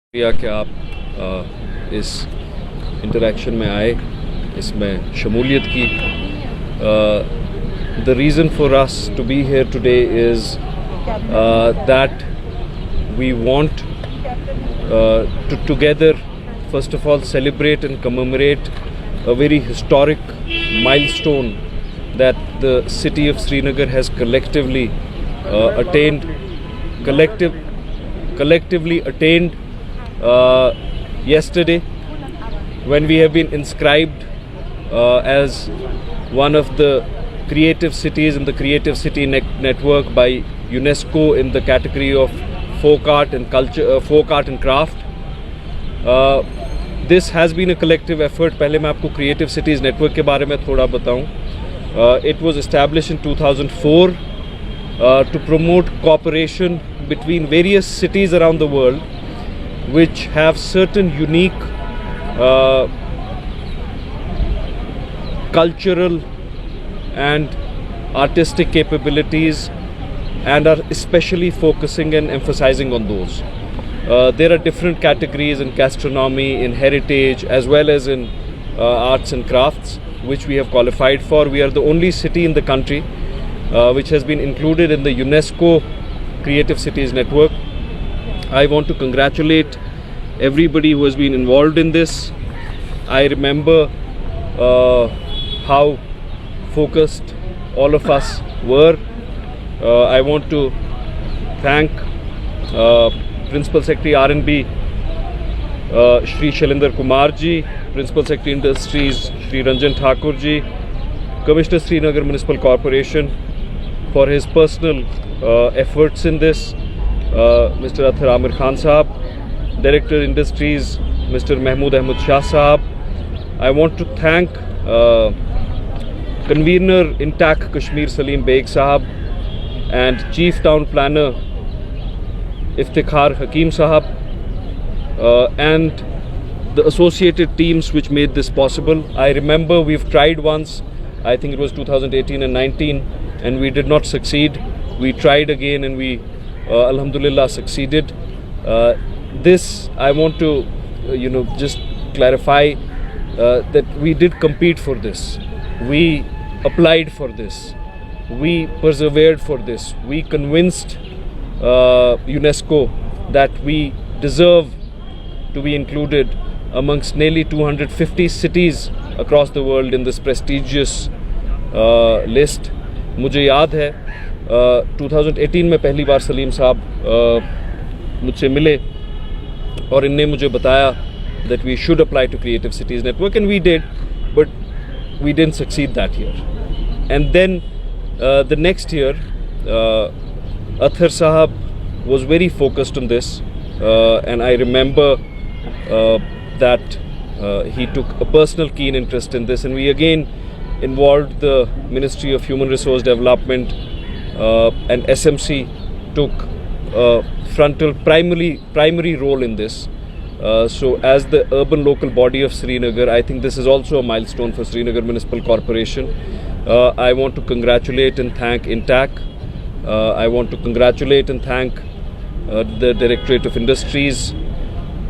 शुक्रिया कि आप इस इंटरेक्शन में आए, इसमें शमूलियत की। The reason for us to be here today is that we want to together first of all celebrate and commemorate a very historic milestone that the city of Srinagar has collectively attained yesterday, when we have been inscribed as one of the creative cities in the Creative City Network by UNESCO in the category of folk art and culture, folk art and craft. This has been a collective effort. पहले मैं आपको Creative Cities Network के बारे में थोड़ा बताऊं. It was established in 2004 to promote cooperation between various cities around the world which have certain unique cultural and artistic capabilities and are especially focusing and emphasizing on those. There are different categories in gastronomy, in heritage, as well as in arts and crafts, which we have qualified for. We are the only city in the country which has been included in the UNESCO Creative Cities Network. I want to congratulate everybody who has been involved in this. I remember how focused all of us were. I want to thank Principal Secretary R&B Shri Shailendra Kumar ji, Principal Secretary Industries Shri Ranjan Thakur ji, Commissioner Srinagar Municipal Corporation for his personal efforts in this, Mr. Athar Amir Khan Sahab, Director Industries Mr. Mahmood Ahmad Shah Sahab. I want to thank Convener Intac Kashmir Salim Beg Sahab and Chief Town Planner Iftikhar Hakim Sahab and the associated teams which made this possible. I remember we've tried once, I think it was 2018 and 19, and we did not succeed. We tried again and we alhamdulillah succeeded. This I want to just clarify that we did compete for this. We applied for this. We persevered for this. We convinced UNESCO that we deserve to be included amongst nearly 250 cities across the world in this prestigious list. मुझे याद है 2018 में पहली बार सलीम साहब मुझसे मिले और इनने मुझे बताया that we should apply to Creative Cities Network, and we did, but we didn't succeed that year. And then the next year, Athar Sahab was very focused on this, and I remember that he took a personal keen interest in this, and we again involved the Ministry of Human Resource Development, and SMC took a frontal primary role in this. So as the urban local body of Srinagar, I think this is also a milestone for Srinagar Municipal Corporation. I want to congratulate and thank Intac. I want to congratulate and thank the Directorate of Industries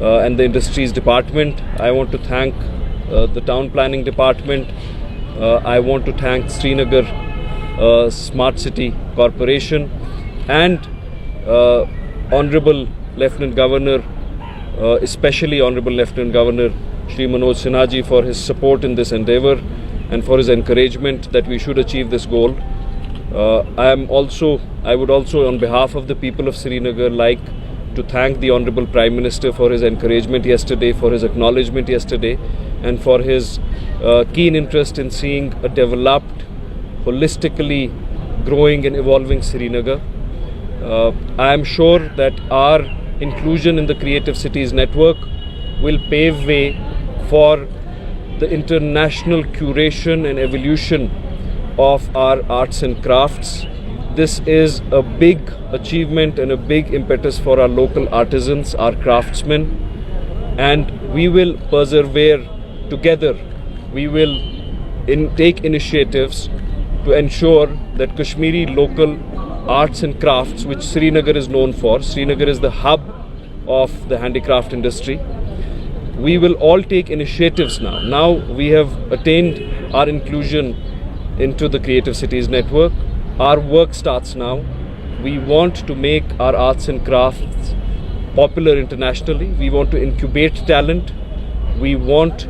and the Industries Department. I want to thank the Town Planning Department. I want to thank Srinagar Smart City Corporation and Honorable Lieutenant Governor, especially Honorable Lieutenant Governor Shri Manoj Sinha ji, for his support in this endeavour and for his encouragement that we should achieve this goal. I would also on behalf of the people of Srinagar like to thank the Honorable Prime Minister for his encouragement yesterday, for his acknowledgement yesterday, and for his keen interest in seeing a developed, holistically growing and evolving Srinagar. I am sure that our inclusion in the Creative Cities Network will pave way for the international curation and evolution of our arts and crafts. This is a big achievement and a big impetus for our local artisans, our craftsmen, and we will persevere together. We will take initiatives to ensure that Kashmiri local arts and crafts, which Srinagar is known for. Srinagar is the hub of the handicraft industry. We will all take initiatives now. Now we have attained our inclusion into the Creative Cities Network. Our work starts now. We want to make our arts and crafts popular internationally. We want to incubate talent. We want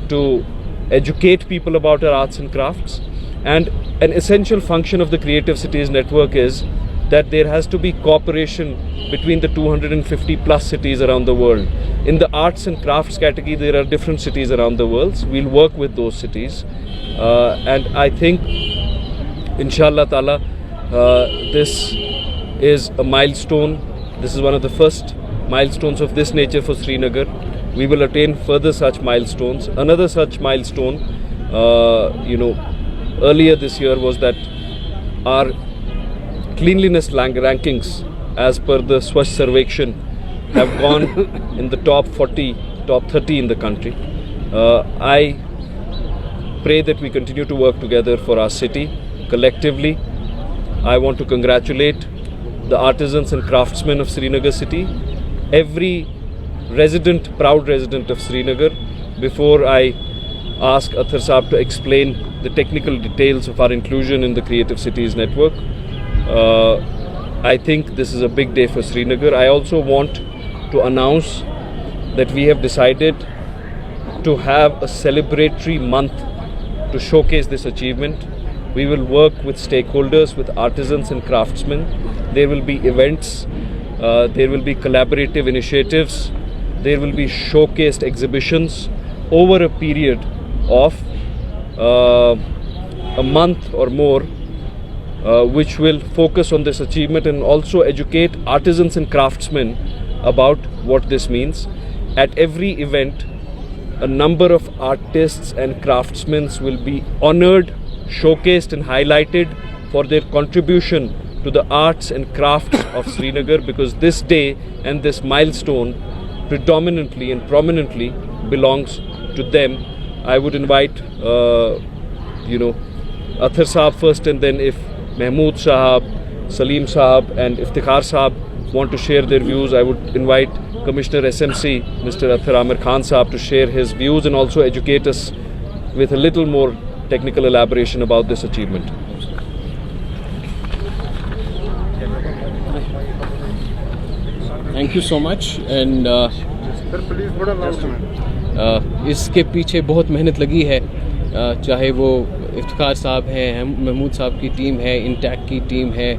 to educate people about our arts and crafts. And an essential function of the Creative Cities Network is that there has to be cooperation between the 250 plus cities around the world. In the arts and crafts category, there are different cities around the world. We'll work with those cities. And I think, inshallah ta'ala, this is a milestone. This is one of the first milestones of this nature for Srinagar. We will attain further such milestones. Another such milestone, earlier this year was that our cleanliness rankings as per the Swachh Sarvekshan have gone in the top 40, top 30 in the country. I pray that we continue to work together for our city collectively. I want to congratulate the artisans and craftsmen of Srinagar city, every resident, proud resident of Srinagar. Before I ask Athar Saab to explain the technical details of our inclusion in the Creative Cities Network, I think this is a big day for Srinagar. I also want to announce that we have decided to have a celebratory month to showcase this achievement. We will work with stakeholders, with artisans and craftsmen. There will be events, there will be collaborative initiatives, there will be showcased exhibitions over a period of a month or more, which will focus on this achievement and also educate artisans and craftsmen about what this means. At every event, a number of artists and craftsmen will be honored, showcased and highlighted for their contribution to the arts and crafts of Srinagar, because this day and this milestone predominantly and prominently belongs to them. I would invite Athar Saab first, and then if Mahmood Sahab, Salim Sahab and Iftikhar Sahab want to share their views, I would invite Commissioner SMC, Mr. Athar Amir Khan Sahab, to share his views and also educate us with a little more technical elaboration about this achievement. Thank you so much. And इसके पीछे बहुत मेहनत लगी है, चाहे वो इफ्तिखार साहब हैं, महमूद साहब की टीम है, इंटैक की टीम है,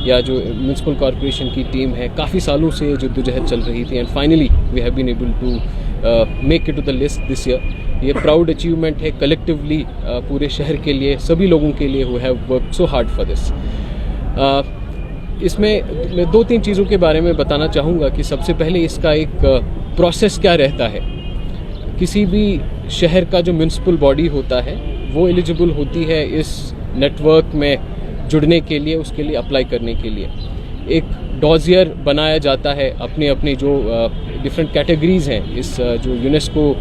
या जो म्यूनसिपल कॉरपोरेशन की टीम है. काफ़ी सालों से जद्दोजहद चल रही थी and finally we have been able to make it to the list this year. ये प्राउड अचीवमेंट है कलेक्टिवली पूरे शहर के लिए, सभी लोगों के लिए who have worked so hard for this. इसमें मैं 2-3 चीज़ों के बारे में बताना चाहूँगा कि सबसे पहले इसका एक प्रोसेस क्या रहता है. किसी भी शहर का जो म्यूनसिपल बॉडी होता है वो एलिजिबल होती है इस नेटवर्क में जुड़ने के लिए, उसके लिए अप्लाई करने के लिए. एक डॉजियर बनाया जाता है, अपने अपने जो डिफरेंट कैटेगरीज़ हैं. इस जो यूनेस्को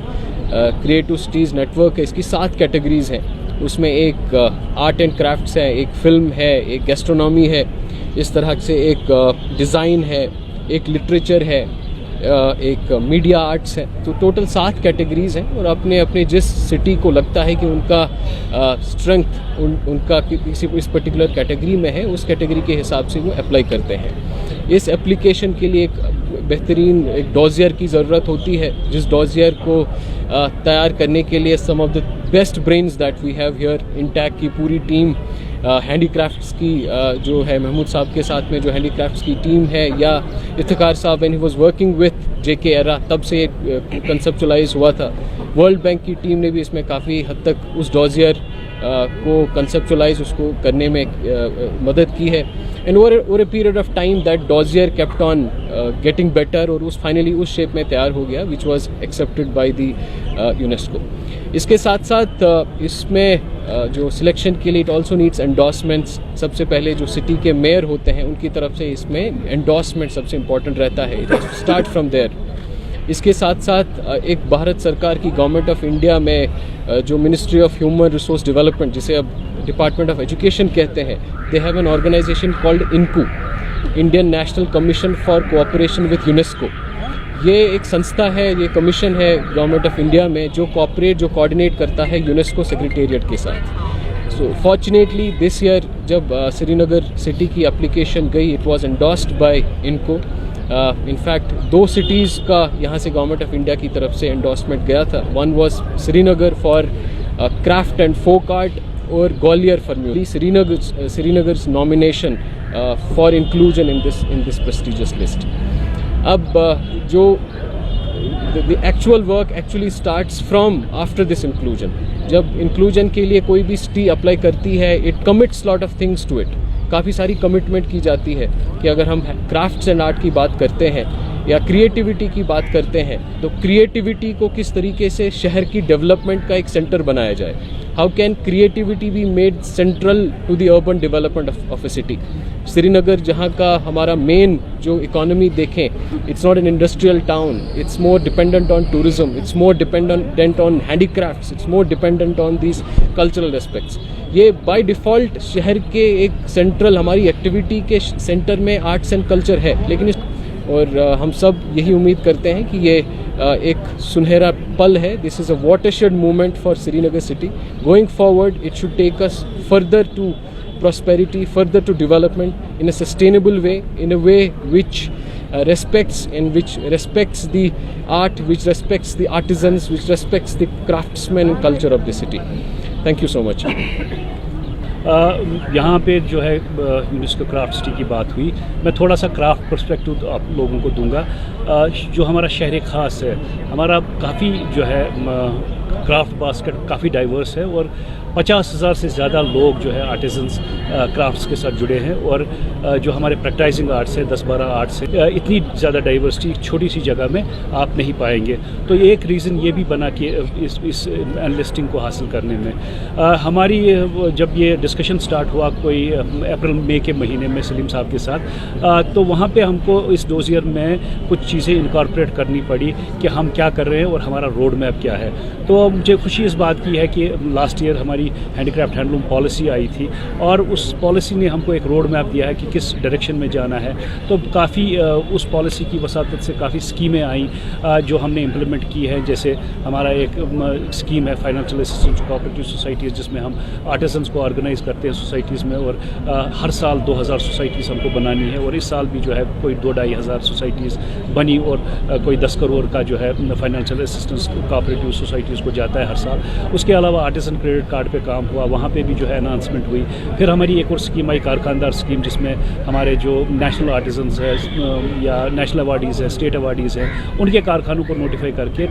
क्रिएटिव सिटीज़ नेटवर्क है, इसकी 7 कैटेगरीज़ हैं. उसमें एक आर्ट एंड क्राफ्ट्स है, एक फिल्म है, एक गैस्ट्रोनॉमी है, इस तरह से एक डिज़ाइन है, एक लिटरेचर है, एक मीडिया आर्ट्स है. तो टोटल 7 कैटेगरीज़ हैं और अपने अपने जिस सिटी को लगता है कि उनका स्ट्रेंथ उनका किसी इस पर्टिकुलर कैटेगरी में है, उस कैटेगरी के हिसाब से वो अप्लाई करते हैं. इस एप्लीकेशन के लिए एक बेहतरीन एक डॉजियर की ज़रूरत होती है, जिस डॉजियर को तैयार करने के लिए some of the best brains that we have here. INTACH की पूरी टीम, हैंडीक्राफ्ट्स की जो है महमूद साहब के साथ में जो हैंडीक्राफ्ट्स की टीम है, या इफ्तिखार साहब when he was working with JK era तब से कंसेप्चुलाइज हुआ था. वर्ल्ड बैंक की टीम ने भी इसमें काफ़ी हद तक उस डॉजियर को कंसेप्चुलाइज उसको करने में मदद की है. And over a period of time that dossier kept on getting better और उस फाइनली उस शेप में तैयार हो गया which was accepted by the UNESCO. इसके साथ साथ इसमें जो सिलेक्शन के लिए इट ऑल्सो नीड्स एंडोर्समेंट्स. सबसे पहले जो सिटी के मेयर होते हैं उनकी तरफ से इसमें एंडोर्समेंट सबसे इम्पॉर्टेंट रहता है. It has to start from there. इसके साथ साथ एक भारत सरकार की गवर्नमेंट ऑफ इंडिया में जो ministry of human resource development, जिसे अब डिपार्टमेंट ऑफ एजुकेशन कहते हैं, they have an organization called INCU, Indian national commission for cooperation with UNESCO. ये एक संस्था है, ये कमीशन है गवर्नमेंट ऑफ इंडिया में जो कोऑर्डिनेट करता है यूनेस्को सेक्रेटेरिएट के साथ। सो फॉर्चुनेटली दिस ईयर जब श्रीनगर सिटी की एप्लीकेशन गई, इट वाज एंडोर्स्ड बाय इनको। इनफैक्ट 2 सिटीज़ का यहाँ से गवर्नमेंट ऑफ इंडिया की तरफ से एंडोर्समेंट गया था। One was Srinagar for craft and folk art और Gwalior for music. Srinagar's nomination for inclusion in this prestigious list. अब जो the actual work actually starts from after this inclusion. जब inclusion के लिए कोई भी सिटी अप्लाई करती है, it commits lot of things to it. काफ़ी सारी कमिटमेंट की जाती है कि अगर हम क्राफ्ट्स एंड आर्ट की बात करते हैं या क्रिएटिविटी की बात करते हैं तो क्रिएटिविटी को किस तरीके से शहर की डेवलपमेंट का एक सेंटर बनाया जाए। How can creativity be made central to the urban development of a city. Srinagar जहाँ का हमारा मेन जो इकोनॉमी देखें, it's not an industrial town, it's more dependent on tourism, it's more dependent on handicrafts, it's more dependent on these cultural aspects. ये by default शहर के एक central हमारी एक्टिविटी के सेंटर में आर्ट्स एंड कल्चर है, लेकिन और हम सब यही उम्मीद करते हैं कि ये एक सुनहरा पल है। This is a watershed movement for Srinagar city. Going forward it should take us further to prosperity, further to development in a sustainable way, in a way which respects the art, which respects the artisans, which respects the craftsmen and culture of the city. Thank you so much. यहाँ पे जो है UNESCO craft city की बात हुई, मैं थोड़ा सा क्राफ्ट पर्सपेक्टिव आप लोगों को दूंगा। जो हमारा शहर ख़ास है, हमारा काफ़ी जो है क्राफ्ट बास्केट काफ़ी डाइवर्स है और 50,000 से ज़्यादा लोग जो है आर्टिजन्स क्राफ्ट्स के साथ जुड़े हैं और जो हमारे प्रैक्टाइजिंग आर्ट्स है 10-12 आर्ट्स है, इतनी ज़्यादा डाइवर्सिटी छोटी सी जगह में आप नहीं पाएंगे। तो एक रीज़न ये भी बना कि इस एनलिस्टिंग को हासिल करने में हमारी जब ये डिस्कशन स्टार्ट हुआ कोई अप्रैल मई के महीने में सलीम साहब के साथ, तो वहाँ पे हमको इस डोजियर में कुछ चीज़ें इनकॉर्पोरेट करनी पड़ी कि हम क्या कर रहे हैं और हमारा रोड मैप क्या है। तो मुझे खुशी इस बात की है कि लास्ट ईयर हमारी हैंडीक्राफ्ट हैंडलूम पॉलिसी आई थी और उस पॉलिसी ने हमको एक रोड मैप दिया है कि किस डायरेक्शन में जाना है। तो काफ़ी उस पॉलिसी की वसातत से काफ़ी स्कीमें आई जो हमने इम्प्लीमेंट की है। जैसे हमारा एक स्कीम है फाइनेंशियल असिस्टेंस कोऑपरेटिव सोसाइटीज़, जिसमें हम आर्टिजन्स को ऑर्गेनाइज करते हैं सोसाइटीज़ में और हर साल 2000 सोसाइटीज़ हमको बनानी है और इस साल भी जो है कोई 2-2.5 हज़ार सोसाइटीज़ बनी और कोई 10 करोड़ का जो है फाइनेंशियल असिस्टेंस कोऑपरेटिव सोसाइटीज़ को जाता है हर साल। उसके अलावा आर्टिजन क्रेडिट कार्ड पे काम हुआ, वहाँ पे भी जो है अनाउंसमेंट हुई। फिर हमारी एक और स्कीम आई कारखानदार स्कीम, जिसमें हमारे जो नेशनल आर्टिजन्स है या नेशनल अवार्डीज़ है, स्टेट अवार्डीज़ है, उनके कारखानों को नोटिफाई करके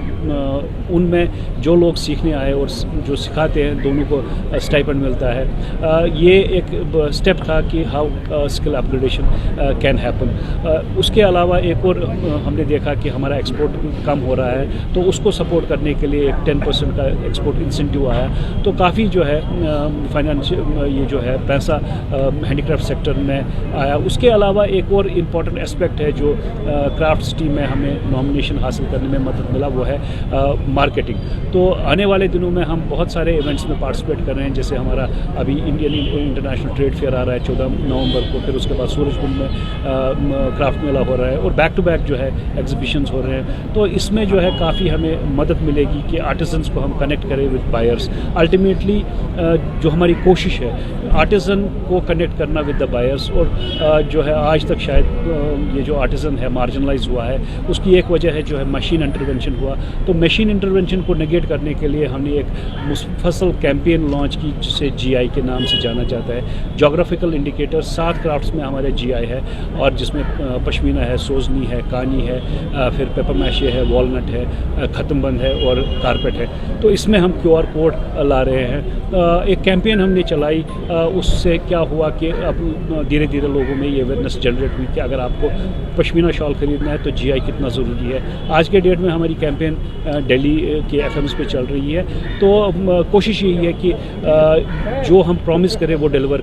उनमें जो लोग सीखने आए और जो सिखाते हैं दोनों को स्टाइपेंड मिलता है। ये एक स्टेप था कि how skill upgradation can happen. उसके अलावा एक और हमने देखा कि हमारा एक्सपोर्ट कम हो रहा है, तो उसको सपोर्ट करने के लिए एक 10% का एक्सपोर्ट इंसेंटिव आया। तो काफ़ी जो है फाइनेंशियल ये जो है पैसा हैंडीक्राफ्ट सेक्टर में आया। उसके अलावा एक और इम्पॉर्टेंट एस्पेक्ट है जो क्राफ्ट सिटी में हमें नॉमिनेशन हासिल करने में मदद मिला, वो है मार्केटिंग। तो आने वाले दिनों में हम बहुत सारे इवेंट्स में पार्टिसिपेट कर रहे हैं। जैसे हमारा अभी इंडियन इंटरनेशनल ट्रेड फेयर आ रहा है 14 नवंबर को, फिर उसके बाद सूरजकुंड में क्राफ्ट मेला हो रहा है और बैक टू बैक जो है एग्जीबिशंस हो रहे हैं। तो इसमें जो है काफ़ी हमें मदद मिलेगी कि आर्टिजन्स को हम कनेक्ट करें विद बायर्स। अल्टीमेटली जो हमारी कोशिश है आर्टिज़न को कनेक्ट करना विद द बायर्स, और जो है आज तक शायद ये जो आर्टिज़न है मार्जिनलाइज हुआ है, उसकी एक वजह है जो है मशीन इंटरवेंशन हुआ। तो मशीन इंटरवेंशन को नेगेट करने के लिए हमने एक मुफस्सल कैंपेन लॉन्च की जिसे GI के नाम से जाना जाता है। जोग्राफिकल इंडिकेटर 7 क्राफ्ट्स में हमारे GI है और जिसमें पश्मीना है, सोजनी है, कानी है, फिर पेपर मैशे है, वॉलनट है, ख़त्मबंद है और कारपेट है। तो इसमें हम QR कोड ला रहे हैं। एक कैंपेन हमने चलाई, उससे क्या हुआ कि अब धीरे धीरे लोगों में ये अवेयरनेस जनरेट हुई कि अगर आपको पश्मीना शॉल ख़रीदना है तो GI कितना ज़रूरी है। आज के डेट में हमारी कैंपेन दिल्ली के FMs पे चल रही है। तो कोशिश यही है कि जो हम प्रॉमिस करें वो डिलीवर